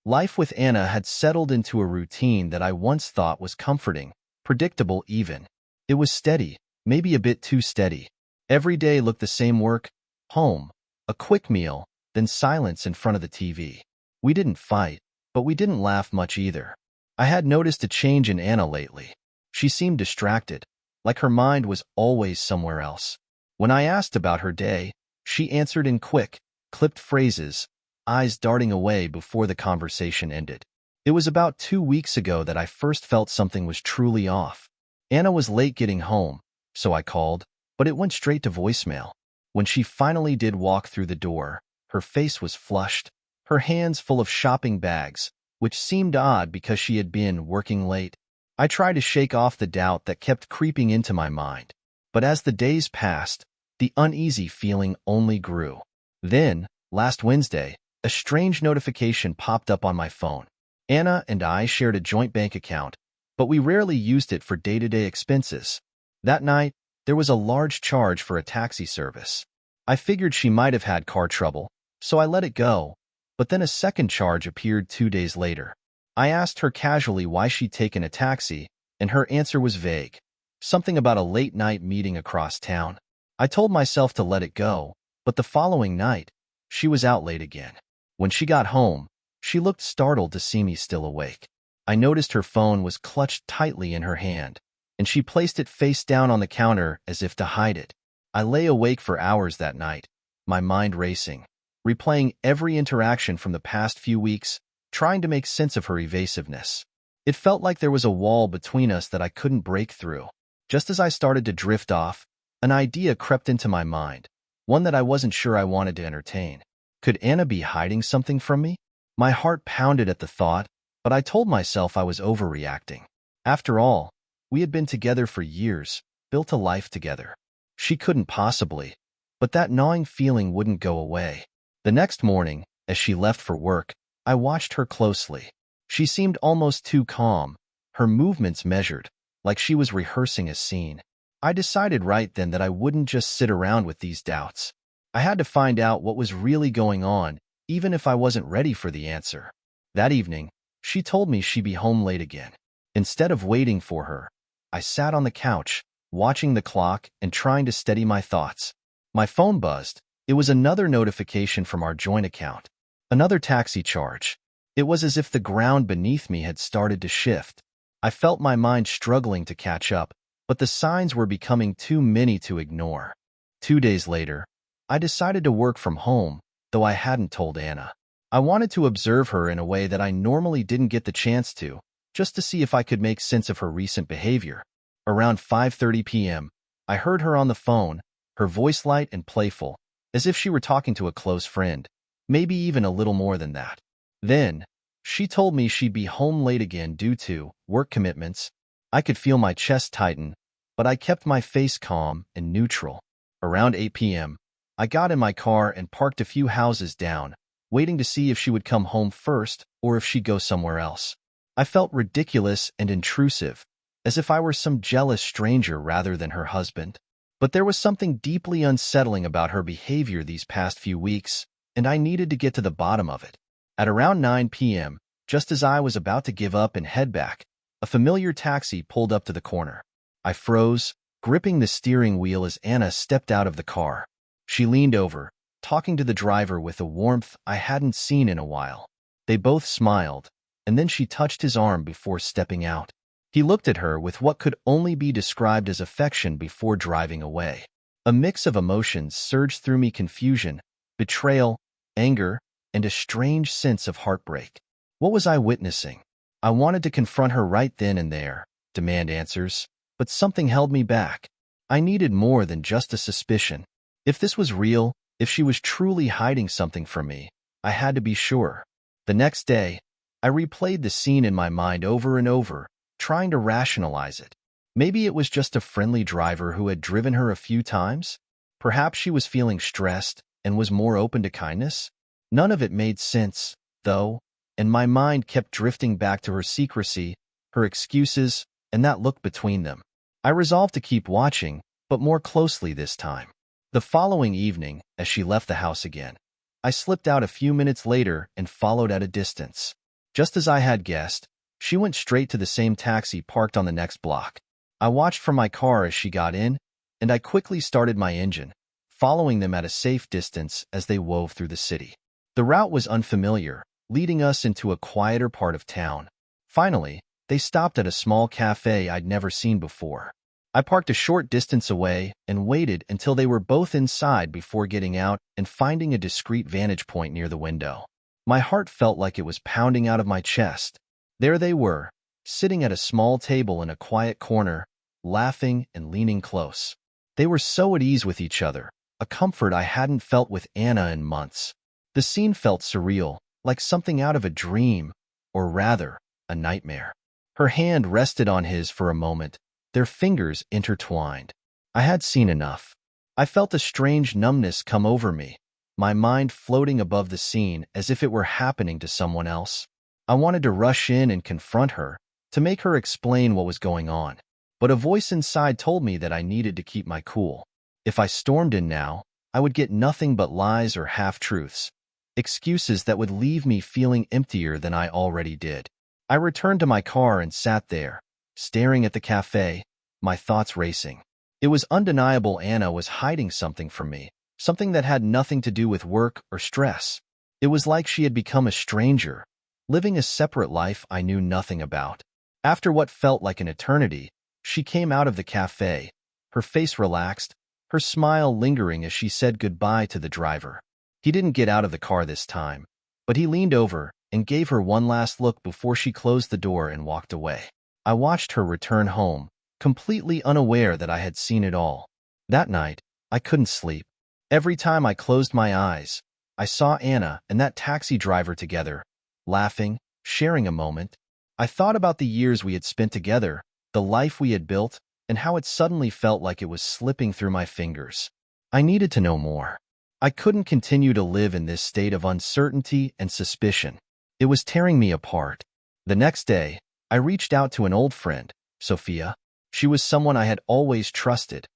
Life with Anna had settled into a routine that I once thought was comforting, predictable even. It was steady, maybe a bit too steady. Every day looked the same: work, home, a quick meal, then silence in front of the TV. We didn't fight, but we didn't laugh much either. I had noticed a change in Anna lately. She seemed distracted, like her mind was always somewhere else. When I asked about her day, she answered in quick, clipped phrases, eyes darting away before the conversation ended. It was about 2 weeks ago that I first felt something was truly off. Anna was late getting home, so I called, but it went straight to voicemail. When she finally did walk through the door, her face was flushed, her hands full of shopping bags, which seemed odd because she had been working late. I tried to shake off the doubt that kept creeping into my mind, but as the days passed, the uneasy feeling only grew. Then, last Wednesday, a strange notification popped up on my phone. Anna and I shared a joint bank account, but we rarely used it for day-to-day expenses. That night, there was a large charge for a taxi service. I figured she might have had car trouble, so I let it go, but then a second charge appeared 2 days later. I asked her casually why she'd taken a taxi, and her answer was vague. Something about a late-night meeting across town. I told myself to let it go, but the following night, she was out late again. When she got home, she looked startled to see me still awake. I noticed her phone was clutched tightly in her hand, and she placed it face down on the counter as if to hide it. I lay awake for hours that night, my mind racing, replaying every interaction from the past few weeks, trying to make sense of her evasiveness. It felt like there was a wall between us that I couldn't break through. Just as I started to drift off, an idea crept into my mind, one that I wasn't sure I wanted to entertain. Could Anna be hiding something from me? My heart pounded at the thought, but I told myself I was overreacting. After all, we had been together for years, built a life together. She couldn't possibly, but that gnawing feeling wouldn't go away. The next morning, as she left for work, I watched her closely. She seemed almost too calm, her movements measured, like she was rehearsing a scene. I decided right then that I wouldn't just sit around with these doubts. I had to find out what was really going on, even if I wasn't ready for the answer. That evening, she told me she'd be home late again. Instead of waiting for her, I sat on the couch, watching the clock and trying to steady my thoughts. My phone buzzed. It was another notification from our joint account. Another taxi charge. It was as if the ground beneath me had started to shift. I felt my mind struggling to catch up, but the signs were becoming too many to ignore. 2 days later, I decided to work from home, though I hadn't told Anna. I wanted to observe her in a way that I normally didn't get the chance to, just to see if I could make sense of her recent behavior. Around 5:30 p.m., I heard her on the phone, her voice light and playful, as if she were talking to a close friend, maybe even a little more than that. Then, she told me she'd be home late again due to work commitments. I could feel my chest tighten, but I kept my face calm and neutral. Around 8 p.m., I got in my car and parked a few houses down, waiting to see if she would come home first or if she'd go somewhere else. I felt ridiculous and intrusive, as if I were some jealous stranger rather than her husband. But there was something deeply unsettling about her behavior these past few weeks, and I needed to get to the bottom of it. At around 9 p.m., just as I was about to give up and head back, a familiar taxi pulled up to the corner. I froze, gripping the steering wheel as Anna stepped out of the car. She leaned over, talking to the driver with a warmth I hadn't seen in a while. They both smiled, and then she touched his arm before stepping out. He looked at her with what could only be described as affection before driving away. A mix of emotions surged through me: confusion, betrayal, anger, and a strange sense of heartbreak. What was I witnessing? I wanted to confront her right then and there, demand answers, but something held me back. I needed more than just a suspicion. If this was real, if she was truly hiding something from me, I had to be sure. The next day, I replayed the scene in my mind over and over, trying to rationalize it. Maybe it was just a friendly driver who had driven her a few times. Perhaps she was feeling stressed and was more open to kindness. None of it made sense, though, and my mind kept drifting back to her secrecy, her excuses, and that look between them. I resolved to keep watching, but more closely this time. The following evening, as she left the house again, I slipped out a few minutes later and followed at a distance. Just as I had guessed, she went straight to the same taxi parked on the next block. I watched from my car as she got in, and I quickly started my engine, following them at a safe distance as they wove through the city. The route was unfamiliar, leading us into a quieter part of town. Finally, they stopped at a small cafe I'd never seen before. I parked a short distance away and waited until they were both inside before getting out and finding a discreet vantage point near the window. My heart felt like it was pounding out of my chest. There they were, sitting at a small table in a quiet corner, laughing and leaning close. They were so at ease with each other, a comfort I hadn't felt with Anna in months. The scene felt surreal, like something out of a dream, or rather, a nightmare. Her hand rested on his for a moment, their fingers intertwined. I had seen enough. I felt a strange numbness come over me, my mind floating above the scene as if it were happening to someone else. I wanted to rush in and confront her, to make her explain what was going on. But a voice inside told me that I needed to keep my cool. If I stormed in now, I would get nothing but lies or half-truths, excuses that would leave me feeling emptier than I already did. I returned to my car and sat there, staring at the cafe, my thoughts racing. It was undeniable Anna was hiding something from me, something that had nothing to do with work or stress. It was like she had become a stranger, living a separate life I knew nothing about. After what felt like an eternity, she came out of the cafe, her face relaxed, her smile lingering as she said goodbye to the driver. He didn't get out of the car this time, but he leaned over and gave her one last look before she closed the door and walked away. I watched her return home, completely unaware that I had seen it all. That night, I couldn't sleep. Every time I closed my eyes, I saw Anna and that taxi driver together, laughing, sharing a moment. I thought about the years we had spent together, the life we had built, and how it suddenly felt like it was slipping through my fingers. I needed to know more. I couldn't continue to live in this state of uncertainty and suspicion. It was tearing me apart. The next day, I reached out to an old friend, Sofia. She was someone I had always trusted,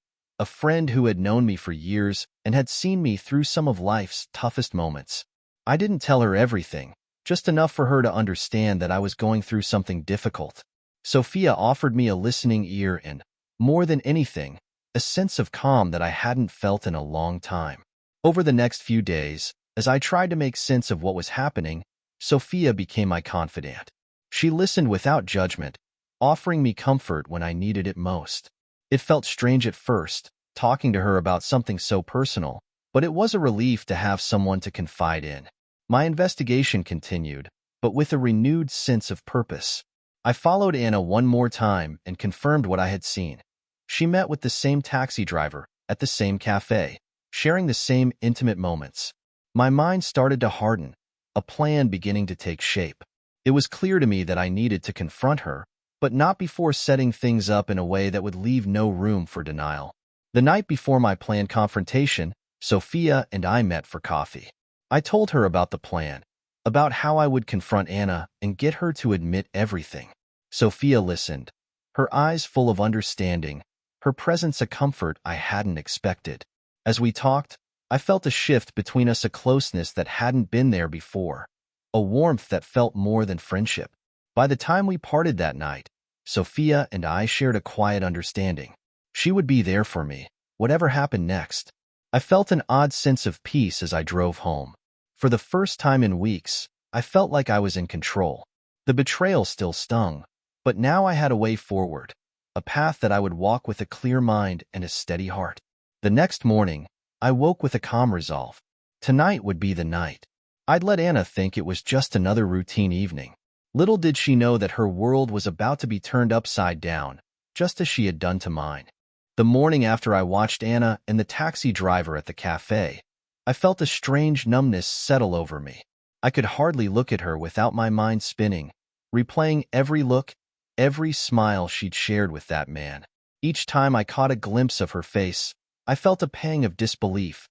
a friend who had known me for years and had seen me through some of life's toughest moments. I didn't tell her everything, just enough for her to understand that I was going through something difficult. Sofia offered me a listening ear and, more than anything, a sense of calm that I hadn't felt in a long time. Over the next few days, as I tried to make sense of what was happening, Sofia became my confidant. She listened without judgment, offering me comfort when I needed it most. It felt strange at first, talking to her about something so personal, but it was a relief to have someone to confide in. My investigation continued, but with a renewed sense of purpose. I followed Anna one more time and confirmed what I had seen. She met with the same taxi driver at the same cafe, sharing the same intimate moments. My mind started to harden, a plan beginning to take shape. It was clear to me that I needed to confront her, but not before setting things up in a way that would leave no room for denial. The night before my planned confrontation, Sofia and I met for coffee. I told her about the plan, about how I would confront Anna and get her to admit everything. Sofia listened, her eyes full of understanding, her presence a comfort I hadn't expected. As we talked, I felt a shift between us, a closeness that hadn't been there before, a warmth that felt more than friendship. By the time we parted that night, Sofia and I shared a quiet understanding. She would be there for me, whatever happened next. I felt an odd sense of peace as I drove home. For the first time in weeks, I felt like I was in control. The betrayal still stung, but now I had a way forward, a path that I would walk with a clear mind and a steady heart. The next morning, I woke with a calm resolve. Tonight would be the night. I'd let Anna think it was just another routine evening. Little did she know that her world was about to be turned upside down, just as she had done to mine. The morning after I watched Anna and the taxi driver at the cafe, I felt a strange numbness settle over me. I could hardly look at her without my mind spinning, replaying every look, every smile she'd shared with that man. Each time I caught a glimpse of her face, I felt a pang of disbelief.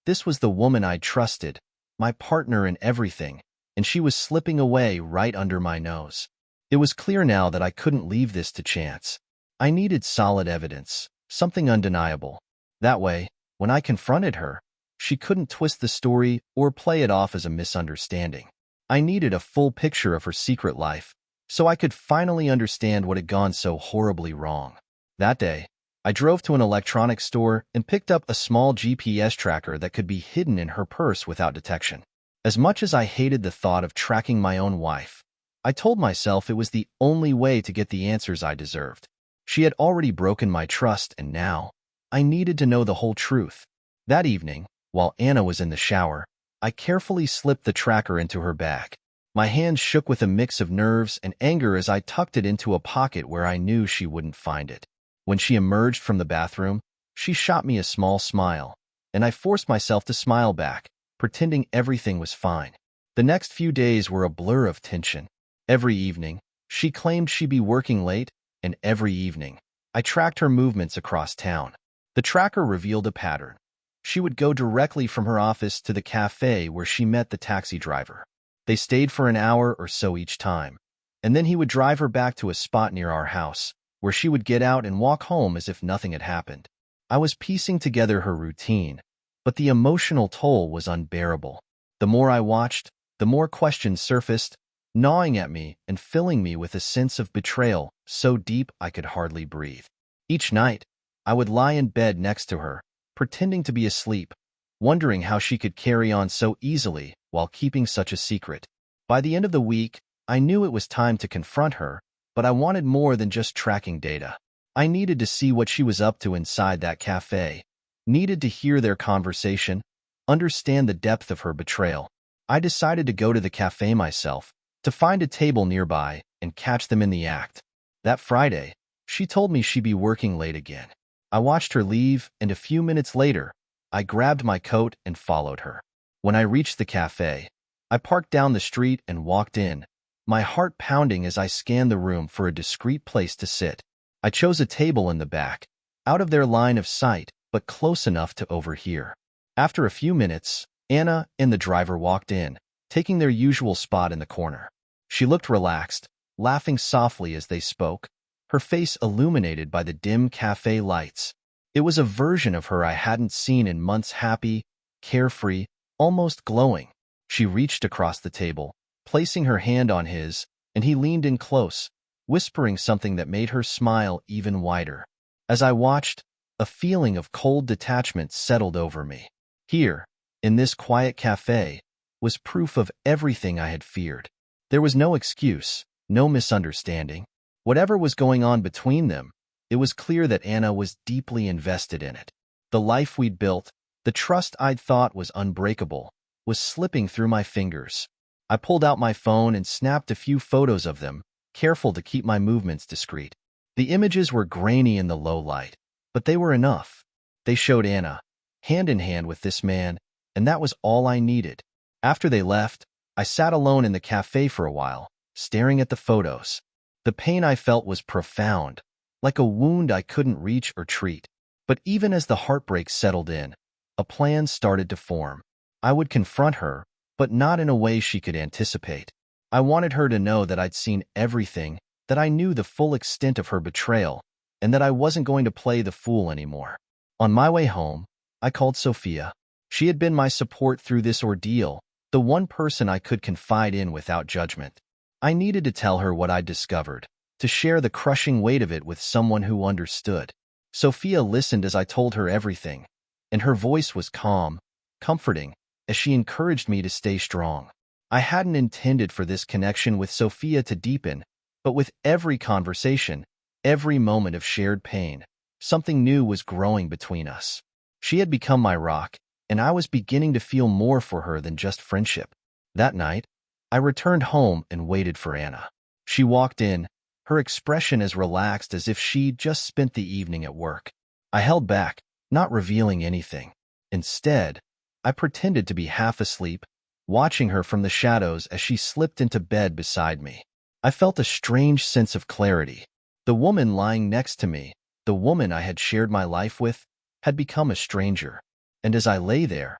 This was the woman I'd trusted, my partner in everything, and she was slipping away right under my nose. It was clear now that I couldn't leave this to chance. I needed solid evidence, something undeniable. That way, when I confronted her, she couldn't twist the story or play it off as a misunderstanding. I needed a full picture of her secret life, so I could finally understand what had gone so horribly wrong. That day, I drove to an electronics store and picked up a small GPS tracker that could be hidden in her purse without detection. As much as I hated the thought of tracking my own wife, I told myself it was the only way to get the answers I deserved. She had already broken my trust, and now I needed to know the whole truth. That evening, while Anna was in the shower, I carefully slipped the tracker into her bag. My hands shook with a mix of nerves and anger as I tucked it into a pocket where I knew she wouldn't find it. When she emerged from the bathroom, she shot me a small smile, and I forced myself to smile back, pretending everything was fine. The next few days were a blur of tension. Every evening, she claimed she'd be working late, and every evening, I tracked her movements across town. The tracker revealed a pattern. She would go directly from her office to the cafe where she met the taxi driver. They stayed for an hour or so each time, and then he would drive her back to a spot near our house, where she would get out and walk home as if nothing had happened. I was piecing together her routine, but the emotional toll was unbearable. The more I watched, the more questions surfaced, gnawing at me and filling me with a sense of betrayal so deep I could hardly breathe. Each night, I would lie in bed next to her, pretending to be asleep, wondering how she could carry on so easily while keeping such a secret. By the end of the week, I knew it was time to confront her, but I wanted more than just tracking data. I needed to see what she was up to inside that cafe, needed to hear their conversation, understand the depth of her betrayal. I decided to go to the cafe myself, to find a table nearby and catch them in the act. That Friday, she told me she'd be working late again. I watched her leave, and a few minutes later, I grabbed my coat and followed her. When I reached the cafe, I parked down the street and walked in, my heart pounding as I scanned the room for a discreet place to sit. I chose a table in the back, out of their line of sight, but close enough to overhear. After a few minutes, Anna and the driver walked in, taking their usual spot in the corner. She looked relaxed, laughing softly as they spoke, her face illuminated by the dim cafe lights. It was a version of her I hadn't seen in months, happy, carefree, almost glowing. She reached across the table, placing her hand on his, and he leaned in close, whispering something that made her smile even wider. As I watched, a feeling of cold detachment settled over me. Here, in this quiet cafe, was proof of everything I had feared. There was no excuse, no misunderstanding. Whatever was going on between them, it was clear that Anna was deeply invested in it. The life we'd built, the trust I'd thought was unbreakable, was slipping through my fingers. I pulled out my phone and snapped a few photos of them, careful to keep my movements discreet. The images were grainy in the low light, but they were enough. They showed Anna, hand in hand with this man, and that was all I needed. After they left, I sat alone in the cafe for a while, staring at the photos. The pain I felt was profound, like a wound I couldn't reach or treat. But even as the heartbreak settled in, a plan started to form. I would confront her, but not in a way she could anticipate. I wanted her to know that I'd seen everything, that I knew the full extent of her betrayal, and that I wasn't going to play the fool anymore. On my way home, I called Sofia. She had been my support through this ordeal, the one person I could confide in without judgment. I needed to tell her what I'd discovered, to share the crushing weight of it with someone who understood. Sofia listened as I told her everything, and her voice was calm, comforting, as she encouraged me to stay strong. I hadn't intended for this connection with Sofia to deepen, but with every conversation, every moment of shared pain, something new was growing between us. She had become my rock, and I was beginning to feel more for her than just friendship. That night, I returned home and waited for Anna. She walked in, her expression as relaxed as if she'd just spent the evening at work. I held back, not revealing anything. Instead, I pretended to be half asleep, watching her from the shadows as she slipped into bed beside me. I felt a strange sense of clarity. The woman lying next to me, the woman I had shared my life with, had become a stranger. And as I lay there,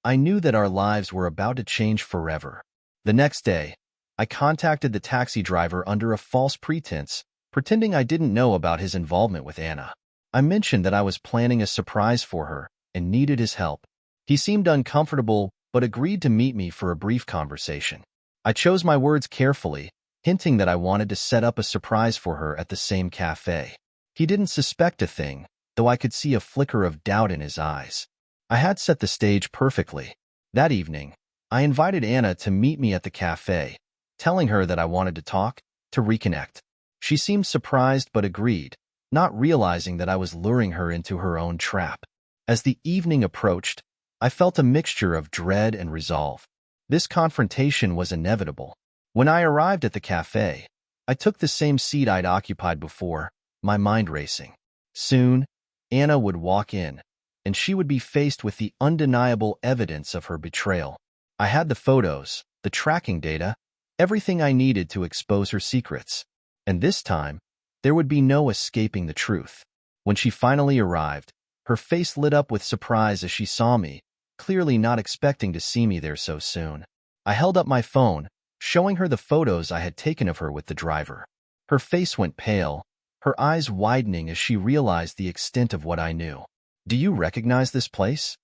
I knew that our lives were about to change forever. The next day, I contacted the taxi driver under a false pretense, pretending I didn't know about his involvement with Anna. I mentioned that I was planning a surprise for her and needed his help. He seemed uncomfortable, but agreed to meet me for a brief conversation. I chose my words carefully, hinting that I wanted to set up a surprise for her at the same cafe. He didn't suspect a thing, though I could see a flicker of doubt in his eyes. I had set the stage perfectly. That evening, I invited Anna to meet me at the cafe, telling her that I wanted to talk, to reconnect. She seemed surprised but agreed, not realizing that I was luring her into her own trap. As the evening approached, I felt a mixture of dread and resolve. This confrontation was inevitable. When I arrived at the cafe, I took the same seat I'd occupied before, my mind racing. Soon, Anna would walk in, and she would be faced with the undeniable evidence of her betrayal. I had the photos, the tracking data, everything I needed to expose her secrets. And this time, there would be no escaping the truth. When she finally arrived, her face lit up with surprise as she saw me, clearly not expecting to see me there so soon. I held up my phone, showing her the photos I had taken of her with the driver. Her face went pale, her eyes widening as she realized the extent of what I knew. "Do you recognize this place?"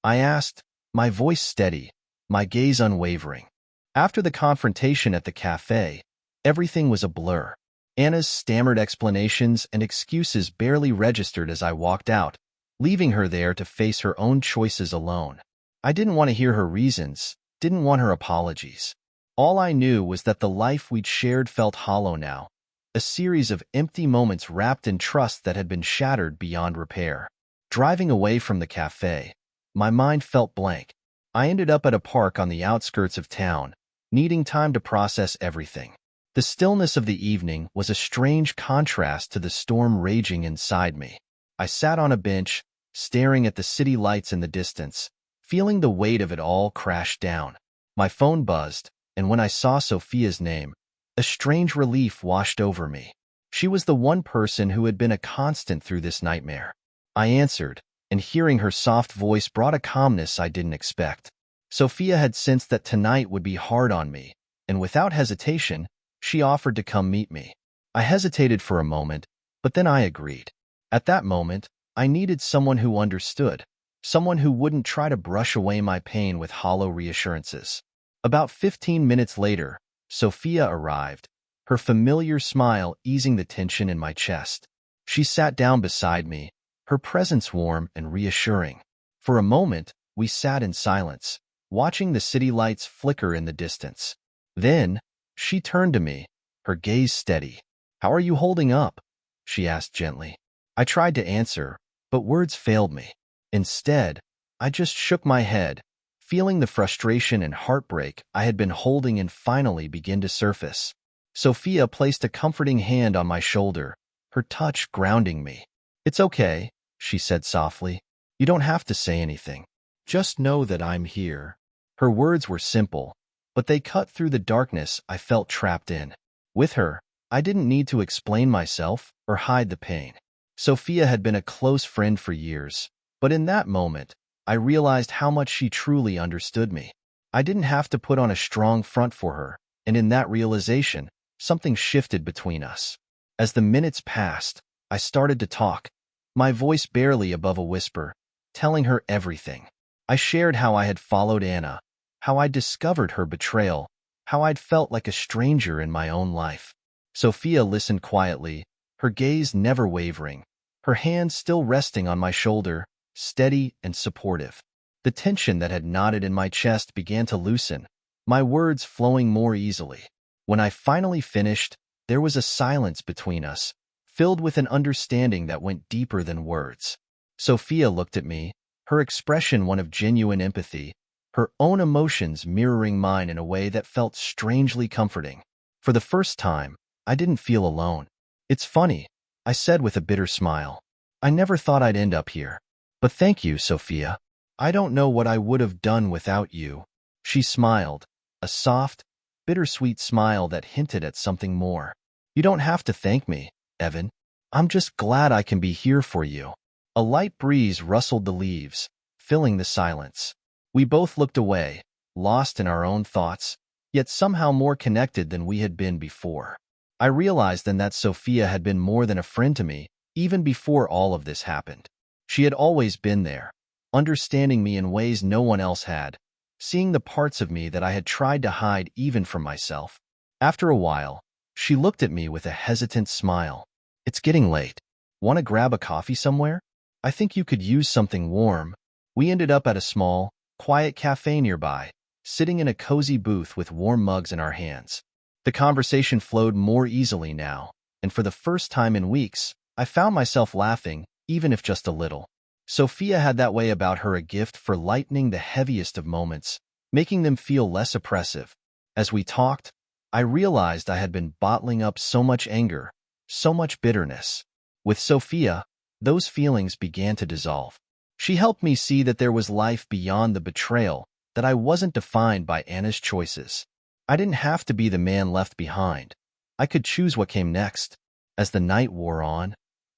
I asked, my voice steady, my gaze unwavering. After the confrontation at the cafe, everything was a blur. Anna's stammered explanations and excuses barely registered as I walked out, leaving her there to face her own choices alone. I didn't want to hear her reasons, didn't want her apologies. All I knew was that the life we'd shared felt hollow now, a series of empty moments wrapped in trust that had been shattered beyond repair. Driving away from the cafe, my mind felt blank. I ended up at a park on the outskirts of town, needing time to process everything. The stillness of the evening was a strange contrast to the storm raging inside me. I sat on a bench, staring at the city lights in the distance, feeling the weight of it all crash down. My phone buzzed, and when I saw Sofia's name, a strange relief washed over me. She was the one person who had been a constant through this nightmare. I answered, and hearing her soft voice brought a calmness I didn't expect. Sofia had sensed that tonight would be hard on me, and without hesitation, she offered to come meet me. I hesitated for a moment, but then I agreed. At that moment, I needed someone who understood, someone who wouldn't try to brush away my pain with hollow reassurances. About 15 minutes later, Sofia arrived, her familiar smile easing the tension in my chest. She sat down beside me, her presence warm and reassuring. For a moment, we sat in silence, watching the city lights flicker in the distance. Then, she turned to me, her gaze steady. "How are you holding up?" she asked gently. I tried to answer, but words failed me. Instead, I just shook my head, feeling the frustration and heartbreak I had been holding and finally begin to surface. Sofia placed a comforting hand on my shoulder, her touch grounding me. "It's okay," she said softly. "You don't have to say anything. Just know that I'm here." Her words were simple, but they cut through the darkness I felt trapped in. With her, I didn't need to explain myself or hide the pain. Sofia had been a close friend for years, but in that moment, I realized how much she truly understood me. I didn't have to put on a strong front for her, and in that realization, something shifted between us. As the minutes passed, I started to talk, my voice barely above a whisper, telling her everything. I shared how I had followed Anna, how I'd discovered her betrayal, how I'd felt like a stranger in my own life. Sofia listened quietly, her gaze never wavering, her hand still resting on my shoulder, steady and supportive. The tension that had knotted in my chest began to loosen, my words flowing more easily. When I finally finished, there was a silence between us, filled with an understanding that went deeper than words. Sofia looked at me, her expression one of genuine empathy, her own emotions mirroring mine in a way that felt strangely comforting. For the first time, I didn't feel alone. "It's funny," I said with a bitter smile. "I never thought I'd end up here. But thank you, Sofia. I don't know what I would have done without you." She smiled, a soft, bittersweet smile that hinted at something more. "You don't have to thank me, Evan. I'm just glad I can be here for you." A light breeze rustled the leaves, filling the silence. We both looked away, lost in our own thoughts, yet somehow more connected than we had been before. I realized then that Sofia had been more than a friend to me, even before all of this happened. She had always been there, understanding me in ways no one else had, seeing the parts of me that I had tried to hide even from myself. After a while, she looked at me with a hesitant smile. "It's getting late. Want to grab a coffee somewhere? I think you could use something warm." We ended up at a small, quiet cafe nearby, sitting in a cozy booth with warm mugs in our hands. The conversation flowed more easily now, and for the first time in weeks, I found myself laughing, even if just a little. Sophia had that way about her, a gift for lightening the heaviest of moments, making them feel less oppressive. As we talked, I realized I had been bottling up so much anger, so much bitterness. With Sophia, those feelings began to dissolve. She helped me see that there was life beyond the betrayal, that I wasn't defined by Anna's choices. I didn't have to be the man left behind. I could choose what came next. As the night wore on,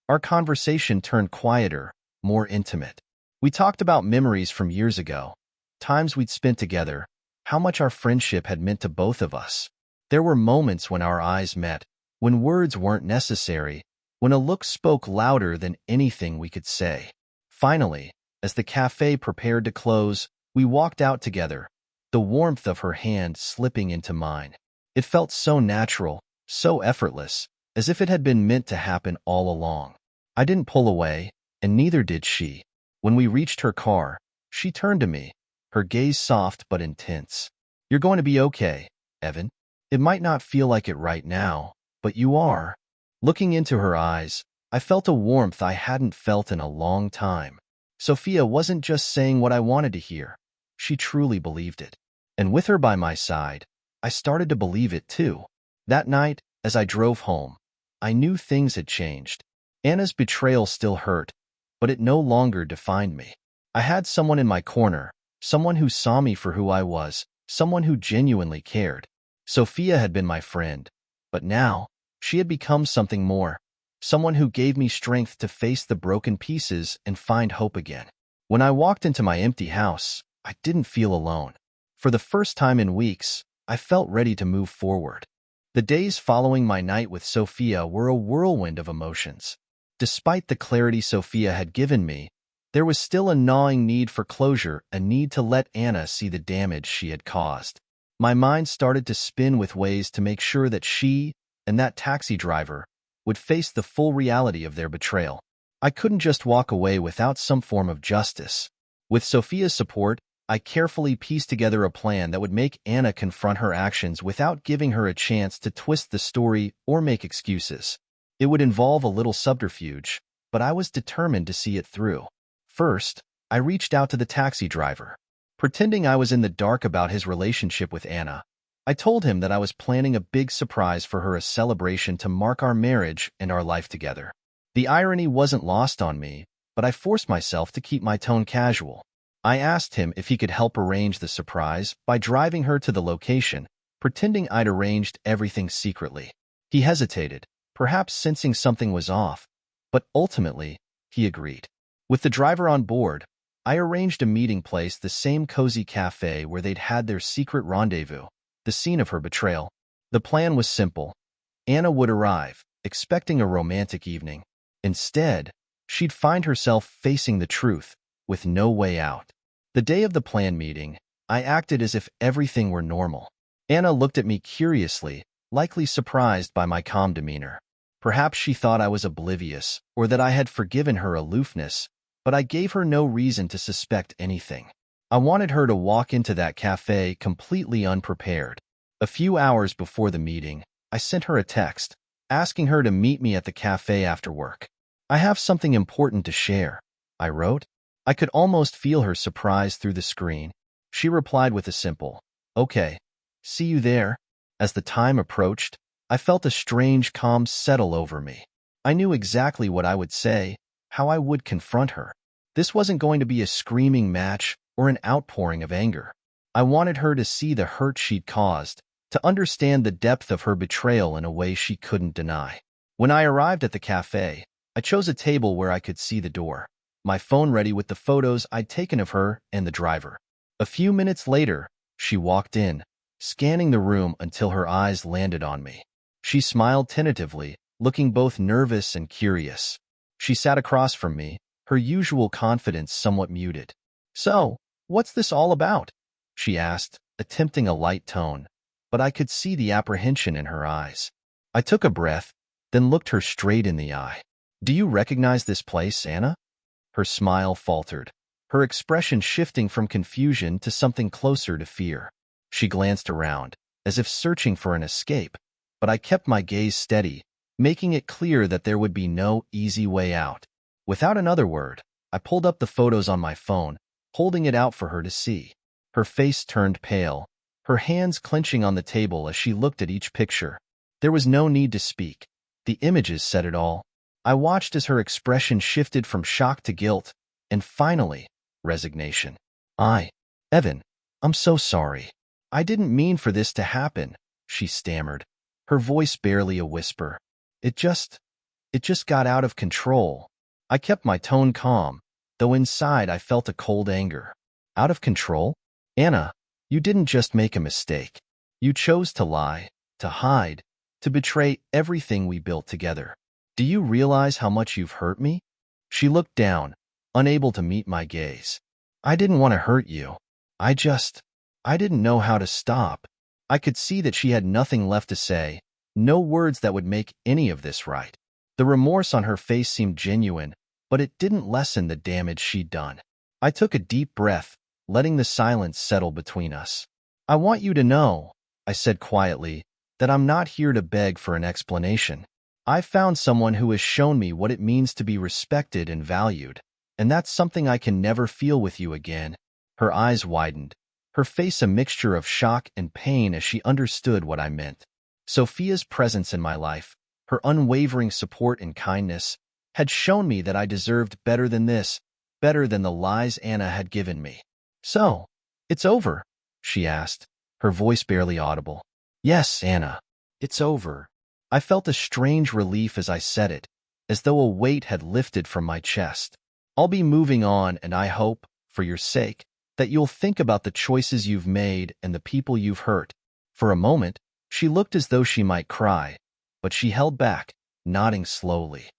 our conversation turned quieter, more intimate. We talked about memories from years ago, times we'd spent together, how much our friendship had meant to both of us. There were moments when our eyes met, when words weren't necessary, when a look spoke louder than anything we could say. Finally, as the cafe prepared to close, we walked out together, the warmth of her hand slipping into mine. It felt so natural, so effortless, as if it had been meant to happen all along. I didn't pull away, and neither did she. When we reached her car, she turned to me, her gaze soft but intense. "You're going to be okay, Evan. It might not feel like it right now, but you are." Looking into her eyes, I felt a warmth I hadn't felt in a long time. Sophia wasn't just saying what I wanted to hear. She truly believed it. And with her by my side, I started to believe it too. That night, as I drove home, I knew things had changed. Anna's betrayal still hurt, but it no longer defined me. I had someone in my corner, someone who saw me for who I was, someone who genuinely cared. Sophia had been my friend, but now, she had become something more, someone who gave me strength to face the broken pieces and find hope again. When I walked into my empty house, I didn't feel alone. For the first time in weeks, I felt ready to move forward. The days following my night with Sophia were a whirlwind of emotions. Despite the clarity Sophia had given me, there was still a gnawing need for closure, a need to let Anna see the damage she had caused. My mind started to spin with ways to make sure that she and that taxi driver would face the full reality of their betrayal. I couldn't just walk away without some form of justice. With Sophia's support, I carefully pieced together a plan that would make Anna confront her actions without giving her a chance to twist the story or make excuses. It would involve a little subterfuge, but I was determined to see it through. First, I reached out to the taxi driver. Pretending I was in the dark about his relationship with Anna, I told him that I was planning a big surprise for her, a celebration to mark our marriage and our life together. The irony wasn't lost on me, but I forced myself to keep my tone casual. I asked him if he could help arrange the surprise by driving her to the location, pretending I'd arranged everything secretly. He hesitated, perhaps sensing something was off, but ultimately, he agreed. With the driver on board, I arranged a meeting place, the same cozy cafe where they'd had their secret rendezvous, the scene of her betrayal. The plan was simple. Anna would arrive, expecting a romantic evening. Instead, she'd find herself facing the truth, with no way out. The day of the planned meeting, I acted as if everything were normal. Anna looked at me curiously, likely surprised by my calm demeanor. Perhaps she thought I was oblivious, or that I had forgiven her aloofness, but I gave her no reason to suspect anything. I wanted her to walk into that cafe completely unprepared. A few hours before the meeting, I sent her a text, asking her to meet me at the cafe after work. "I have something important to share," I wrote. I could almost feel her surprise through the screen. She replied with a simple, "Okay, see you there." As the time approached, I felt a strange calm settle over me. I knew exactly what I would say, how I would confront her. This wasn't going to be a screaming match or an outpouring of anger. I wanted her to see the hurt she'd caused, to understand the depth of her betrayal in a way she couldn't deny. When I arrived at the cafe, I chose a table where I could see the door, my phone ready with the photos I'd taken of her and the driver. A few minutes later, she walked in, scanning the room until her eyes landed on me. She smiled tentatively, looking both nervous and curious. She sat across from me, her usual confidence somewhat muted. "So, what's this all about?" she asked, attempting a light tone, but I could see the apprehension in her eyes. I took a breath, then looked her straight in the eye. Do you recognize this place, Anna? Her smile faltered, her expression shifting from confusion to something closer to fear. She glanced around, as if searching for an escape, but I kept my gaze steady, making it clear that there would be no easy way out. Without another word, I pulled up the photos on my phone, holding it out for her to see. Her face turned pale, her hands clenching on the table as she looked at each picture. There was no need to speak. The images said it all. I watched as her expression shifted from shock to guilt, and finally, resignation. Evan, I'm so sorry. I didn't mean for this to happen, she stammered, her voice barely a whisper. It just got out of control. I kept my tone calm, though inside I felt a cold anger. Out of control? Anna, you didn't just make a mistake. You chose to lie, to hide, to betray everything we built together. Do you realize how much you've hurt me? She looked down, unable to meet my gaze. I didn't want to hurt you. I didn't know how to stop. I could see that she had nothing left to say, no words that would make any of this right. The remorse on her face seemed genuine, but it didn't lessen the damage she'd done. I took a deep breath, letting the silence settle between us. I want you to know, I said quietly, that I'm not here to beg for an explanation. I've found someone who has shown me what it means to be respected and valued, and that's something I can never feel with you again. Her eyes widened, her face a mixture of shock and pain as she understood what I meant. Sofia's presence in my life, her unwavering support and kindness, had shown me that I deserved better than this, better than the lies Anna had given me. So, it's over, she asked, her voice barely audible. Yes, Anna, it's over. I felt a strange relief as I said it, as though a weight had lifted from my chest. I'll be moving on, and I hope, for your sake, that you'll think about the choices you've made and the people you've hurt. For a moment, she looked as though she might cry, but she held back, nodding slowly.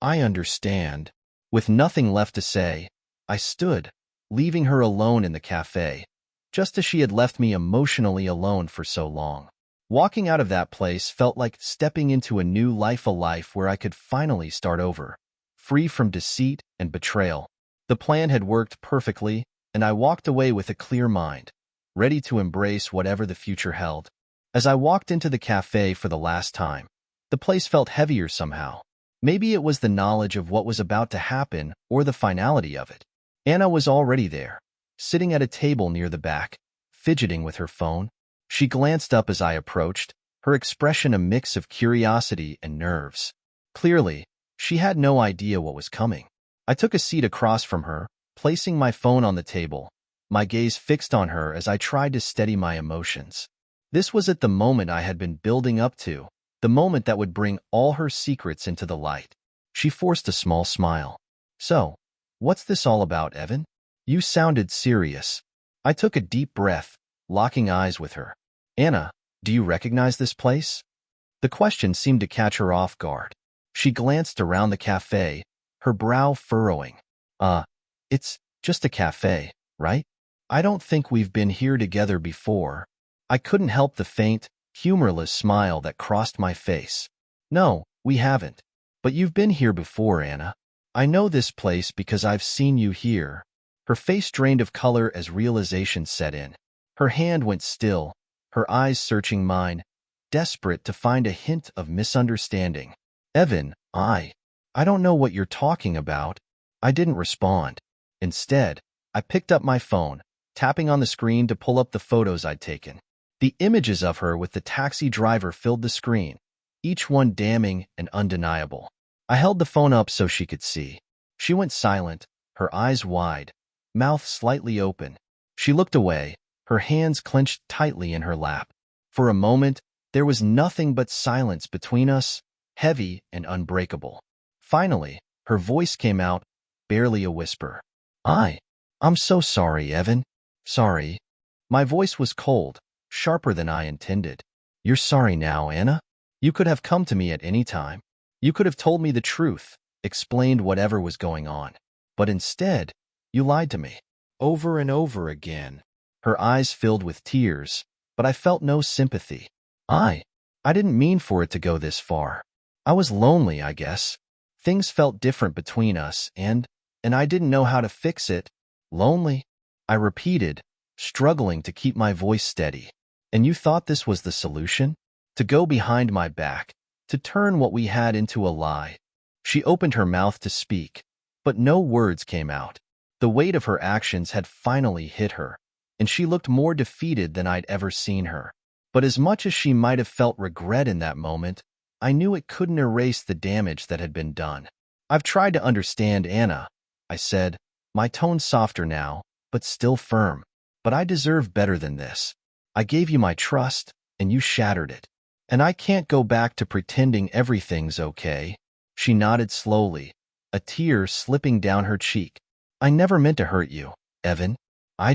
I understand. With nothing left to say, I stood, leaving her alone in the cafe, just as she had left me emotionally alone for so long. Walking out of that place felt like stepping into a new life, a life where I could finally start over, free from deceit and betrayal. The plan had worked perfectly, and I walked away with a clear mind, ready to embrace whatever the future held. As I walked into the cafe for the last time, the place felt heavier somehow. Maybe it was the knowledge of what was about to happen or the finality of it. Anna was already there, sitting at a table near the back, fidgeting with her phone. She glanced up as I approached, her expression a mix of curiosity and nerves. Clearly, she had no idea what was coming. I took a seat across from her, placing my phone on the table, my gaze fixed on her as I tried to steady my emotions. This was at the moment I had been building up to, the moment that would bring all her secrets into the light. She forced a small smile. So, what's this all about, Evan? You sounded serious. I took a deep breath, locking eyes with her. Anna, do you recognize this place? The question seemed to catch her off guard. She glanced around the cafe, her brow furrowing. It's just a cafe, right? I don't think we've been here together before. I couldn't help the faint, humorless smile that crossed my face. No, we haven't. But you've been here before, Anna. I know this place because I've seen you here. Her face drained of color as realization set in. Her hand went still, her eyes searching mine, desperate to find a hint of misunderstanding. Evan, I don't know what you're talking about. I didn't respond. Instead, I picked up my phone, tapping on the screen to pull up the photos I'd taken. The images of her with the taxi driver filled the screen, each one damning and undeniable. I held the phone up so she could see. She went silent, her eyes wide, mouth slightly open. She looked away, her hands clenched tightly in her lap. For a moment, there was nothing but silence between us, heavy and unbreakable. Finally, her voice came out, barely a whisper. I'm so sorry, Evan. Sorry. My voice was cold, sharper than I intended. You're sorry now, Anna? You could have come to me at any time. You could have told me the truth, explained whatever was going on. But instead, you lied to me. Over and over again. Her eyes filled with tears, but I felt no sympathy. I didn't mean for it to go this far. I was lonely, I guess. Things felt different between us, and I didn't know how to fix it. Lonely? I repeated, struggling to keep my voice steady. And you thought this was the solution? To go behind my back, to turn what we had into a lie. She opened her mouth to speak, but no words came out. The weight of her actions had finally hit her, and she looked more defeated than I'd ever seen her. But as much as she might have felt regret in that moment, I knew it couldn't erase the damage that had been done. I've tried to understand, Anna, I said, my tone softer now, but still firm. But I deserve better than this. I gave you my trust, and you shattered it. And I can't go back to pretending everything's okay. She nodded slowly, a tear slipping down her cheek. I never meant to hurt you, Evan. I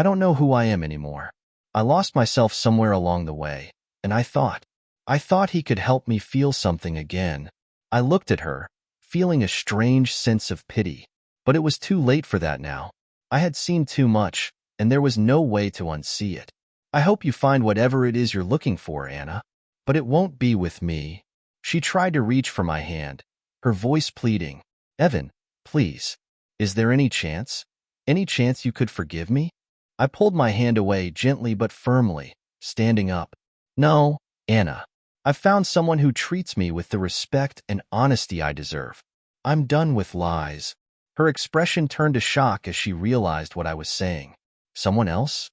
don't know who I am anymore. I lost myself somewhere along the way, and I thought he could help me feel something again. I looked at her, feeling a strange sense of pity. But it was too late for that now. I had seen too much, and there was no way to unsee it. I hope you find whatever it is you're looking for, Anna. But it won't be with me. She tried to reach for my hand, her voice pleading. Evan, please. Is there any chance? Any chance you could forgive me? I pulled my hand away gently but firmly, standing up. No, Anna. I've found someone who treats me with the respect and honesty I deserve. I'm done with lies. Her expression turned to shock as she realized what I was saying. Someone else?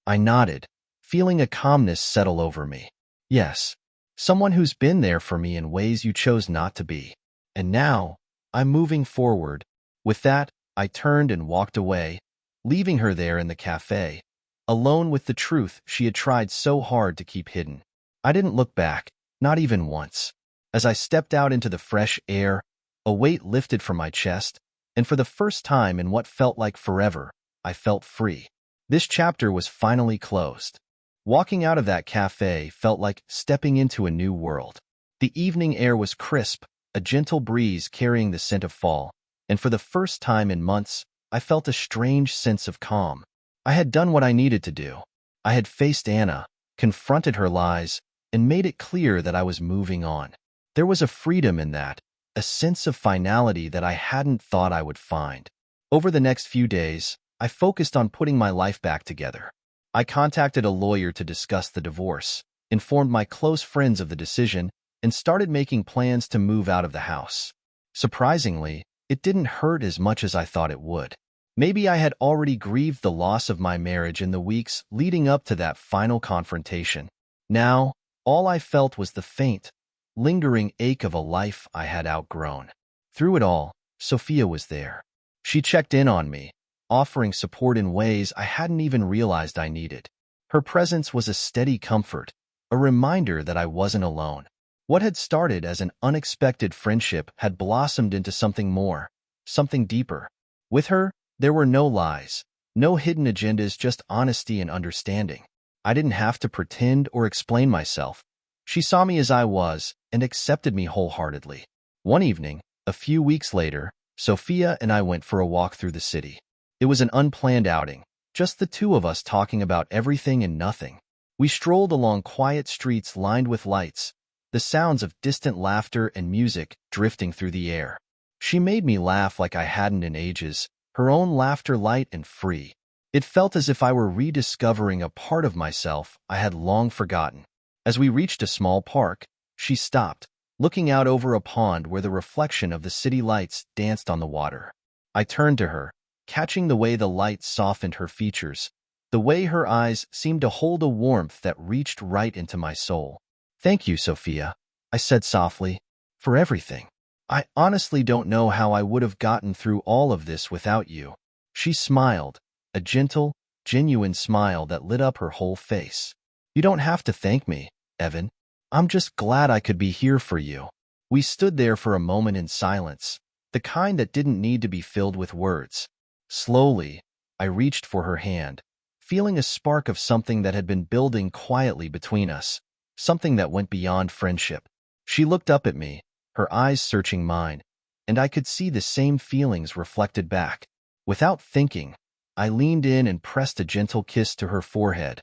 I nodded, feeling a calmness settle over me. Yes, someone who's been there for me in ways you chose not to be. And now, I'm moving forward. With that, I turned and walked away, leaving her there in the cafe, alone with the truth she had tried so hard to keep hidden. I didn't look back, not even once. As I stepped out into the fresh air, a weight lifted from my chest, and for the first time in what felt like forever, I felt free. This chapter was finally closed. Walking out of that cafe felt like stepping into a new world. The evening air was crisp, a gentle breeze carrying the scent of fall, and for the first time in months, I felt a strange sense of calm. I had done what I needed to do. I had faced Anna, confronted her lies, and made it clear that I was moving on. There was a freedom in that, a sense of finality that I hadn't thought I would find. Over the next few days, I focused on putting my life back together. I contacted a lawyer to discuss the divorce, informed my close friends of the decision, and started making plans to move out of the house. Surprisingly, it didn't hurt as much as I thought it would. Maybe I had already grieved the loss of my marriage in the weeks leading up to that final confrontation. Now, all I felt was the faint, lingering ache of a life I had outgrown. Through it all, Sofia was there. She checked in on me, offering support in ways I hadn't even realized I needed. Her presence was a steady comfort, a reminder that I wasn't alone. What had started as an unexpected friendship had blossomed into something more, something deeper. With her, there were no lies, no hidden agendas, just honesty and understanding. I didn't have to pretend or explain myself. She saw me as I was and accepted me wholeheartedly. One evening, a few weeks later, Sofia and I went for a walk through the city. It was an unplanned outing, just the two of us talking about everything and nothing. We strolled along quiet streets lined with lights, the sounds of distant laughter and music drifting through the air. She made me laugh like I hadn't in ages, her own laughter light and free. It felt as if I were rediscovering a part of myself I had long forgotten. As we reached a small park, she stopped, looking out over a pond where the reflection of the city lights danced on the water. I turned to her, catching the way the light softened her features, the way her eyes seemed to hold a warmth that reached right into my soul. Thank you, Sofia, I said softly, for everything. I honestly don't know how I would have gotten through all of this without you. She smiled, a gentle, genuine smile that lit up her whole face. You don't have to thank me, Evan. I'm just glad I could be here for you. We stood there for a moment in silence, the kind that didn't need to be filled with words. Slowly, I reached for her hand, feeling a spark of something that had been building quietly between us, something that went beyond friendship. She looked up at me, her eyes searching mine, and I could see the same feelings reflected back. Without thinking, I leaned in and pressed a gentle kiss to her forehead,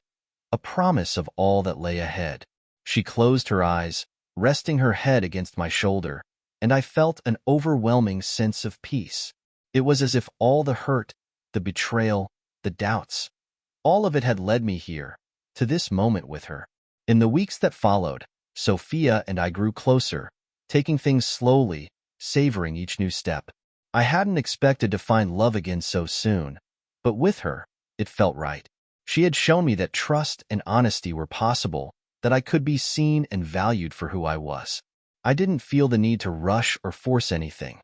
a promise of all that lay ahead. She closed her eyes, resting her head against my shoulder, and I felt an overwhelming sense of peace. It was as if all the hurt, the betrayal, the doubts, all of it had led me here, to this moment with her. In the weeks that followed, Sofia and I grew closer, taking things slowly, savoring each new step. I hadn't expected to find love again so soon, but with her, it felt right. She had shown me that trust and honesty were possible, that I could be seen and valued for who I was. I didn't feel the need to rush or force anything.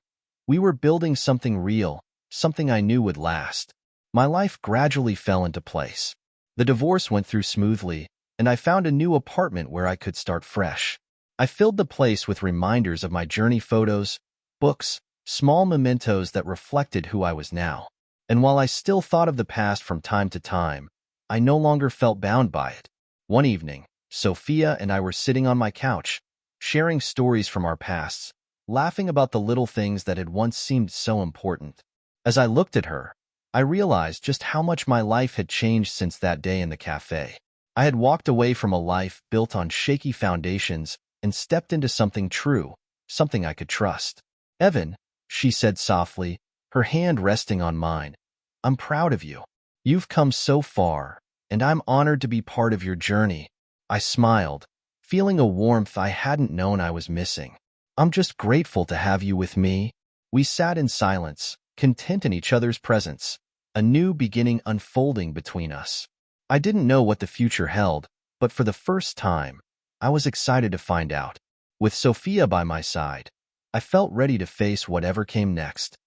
We were building something real, something I knew would last. My life gradually fell into place. The divorce went through smoothly, and I found a new apartment where I could start fresh. I filled the place with reminders of my journey photos, books, small mementos that reflected who I was now. And while I still thought of the past from time to time, I no longer felt bound by it. One evening, Sofia and I were sitting on my couch, sharing stories from our pasts, laughing about the little things that had once seemed so important. As I looked at her, I realized just how much my life had changed since that day in the cafe. I had walked away from a life built on shaky foundations and stepped into something true, something I could trust. "Evan," she said softly, her hand resting on mine, "I'm proud of you. You've come so far, and I'm honored to be part of your journey." I smiled, feeling a warmth I hadn't known I was missing. "I'm just grateful to have you with me." We sat in silence, content in each other's presence, a new beginning unfolding between us. I didn't know what the future held, but for the first time, I was excited to find out. With Sofia by my side, I felt ready to face whatever came next.